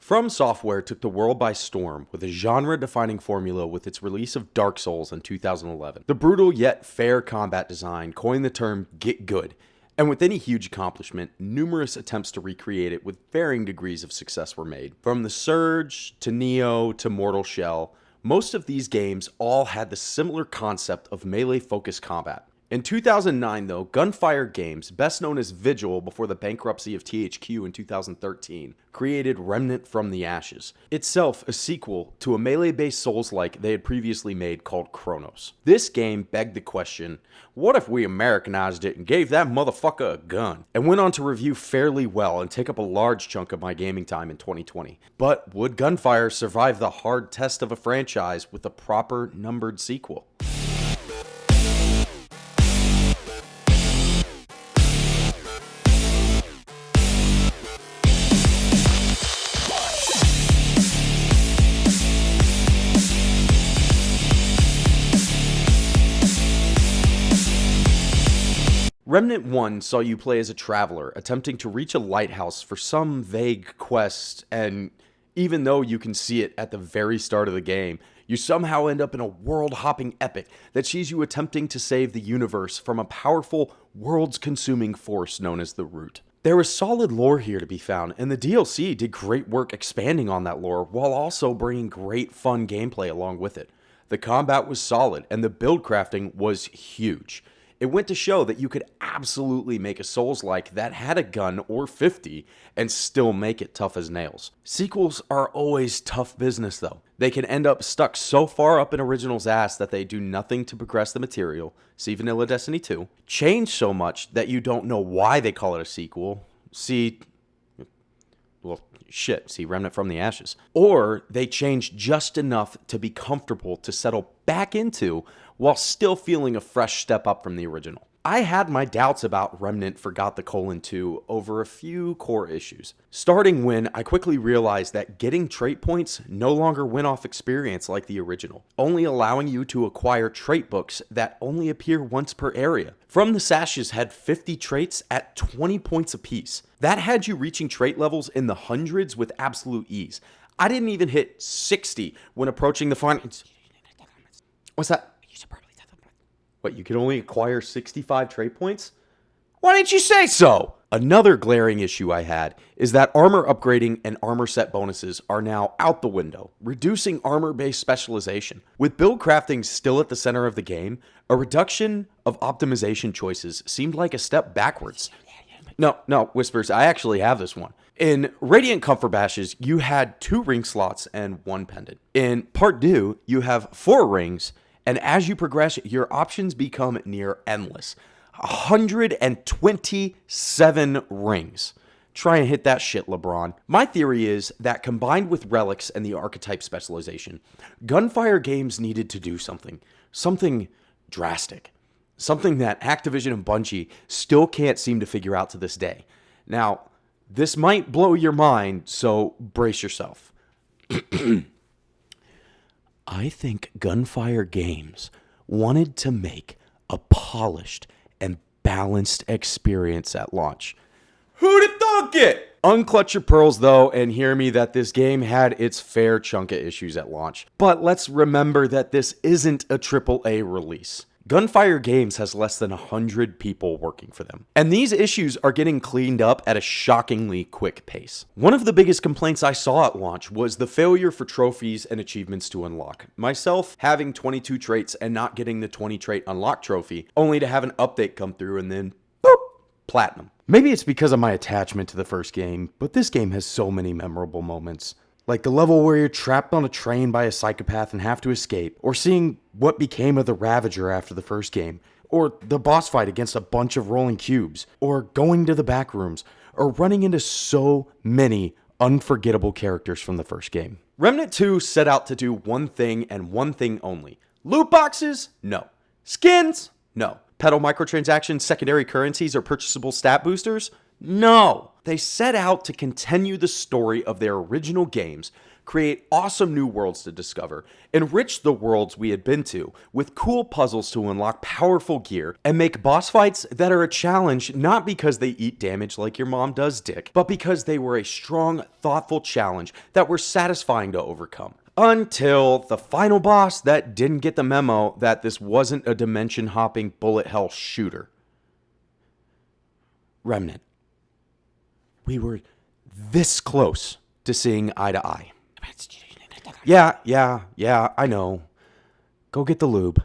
From Software took the world by storm with a genre-defining formula with its release of Dark Souls in 2011. The brutal yet fair combat design coined the term "get good," and with any huge accomplishment, numerous attempts to recreate it with varying degrees of success were made. From The Surge, to Neo, to Mortal Shell, most of these games all had the similar concept of melee-focused combat. In 2009, though, Gunfire Games, best known as Vigil before the bankruptcy of THQ in 2013, created Remnant from the Ashes, itself a sequel to a melee-based Souls-like they had previously made called Chronos. This game begged the question, what if we Americanized it and gave that motherfucker a gun? And went on to review fairly well and take up a large chunk of my gaming time in 2020. But would Gunfire survive the hard test of a franchise with a proper numbered sequel? Remnant 1 saw you play as a traveler, attempting to reach a lighthouse for some vague quest, and even though you can see it at the very start of the game, you somehow end up in a world-hopping epic that sees you attempting to save the universe from a powerful, worlds-consuming force known as the Root. There is solid lore here to be found, and the DLC did great work expanding on that lore while also bringing great fun gameplay along with it. The combat was solid, and the build crafting was huge. It went to show that you could absolutely make a Souls-like that had a gun or 50 and still make it tough as nails. Sequels are always tough business though. They can end up stuck so far up an original's ass that they do nothing to progress the material, see Vanilla Destiny 2, change so much that you don't know why they call it a sequel, see Remnant from the Ashes. Or they change just enough to be comfortable to settle back into while still feeling a fresh step up from the original. I had my doubts about Remnant Forgot the Colon 2 over a few core issues. Starting when I quickly realized that getting trait points no longer went off experience like the original, only allowing you to acquire trait books that only appear once per area. From the Sashes had 50 traits at 20 points apiece. That had you reaching trait levels in the hundreds with absolute ease. I didn't even hit 60 when approaching the final... What's that? What, you can only acquire 65 trait points? Why didn't you say so? Another glaring issue I had is that armor upgrading and armor set bonuses are now out the window, reducing armor-based specialization. With build crafting still at the center of the game, a reduction of optimization choices seemed like a step backwards. No, Whispers, I actually have this one. In Radiant Comfort Bashes, you had 2 ring slots and 1 pendant. In Part 2, you have 4 rings, and as you progress, your options become near endless. 127 rings. Try and hit that shit, LeBron. My theory is that combined with relics and the archetype specialization, Gunfire Games needed to do something. Something drastic. Something that Activision and Bungie still can't seem to figure out to this day. Now, this might blow your mind, so brace yourself. I think Gunfire Games wanted to make a polished and balanced experience at launch. Who'd have thunk it? Unclutch your pearls though and hear me that this game had its fair chunk of issues at launch. But let's remember that this isn't a AAA release. Gunfire Games has less than 100 people working for them. And these issues are getting cleaned up at a shockingly quick pace. One of the biggest complaints I saw at launch was the failure for trophies and achievements to unlock. Myself having 22 traits and not getting the 20 trait unlock trophy, only to have an update come through and then, boop, platinum. Maybe it's because of my attachment to the first game, but this game has so many memorable moments. Like the level where you're trapped on a train by a psychopath and have to escape, or seeing what became of the Ravager after the first game, or the boss fight against a bunch of rolling cubes, or going to the back rooms, or running into so many unforgettable characters from the first game. Remnant 2 set out to do one thing and one thing only. Loot boxes? No. Skins? No. Pedal microtransactions, secondary currencies, or purchasable stat boosters? No. They set out to continue the story of their original games, create awesome new worlds to discover, enrich the worlds we had been to with cool puzzles to unlock powerful gear, and make boss fights that are a challenge not because they eat damage like your mom does, Dick, but because they were a strong, thoughtful challenge that were satisfying to overcome. Until the final boss that didn't get the memo that this wasn't a dimension-hopping bullet hell shooter. Remnant. We were this close to seeing eye to eye. Yeah, I know. Go get the lube.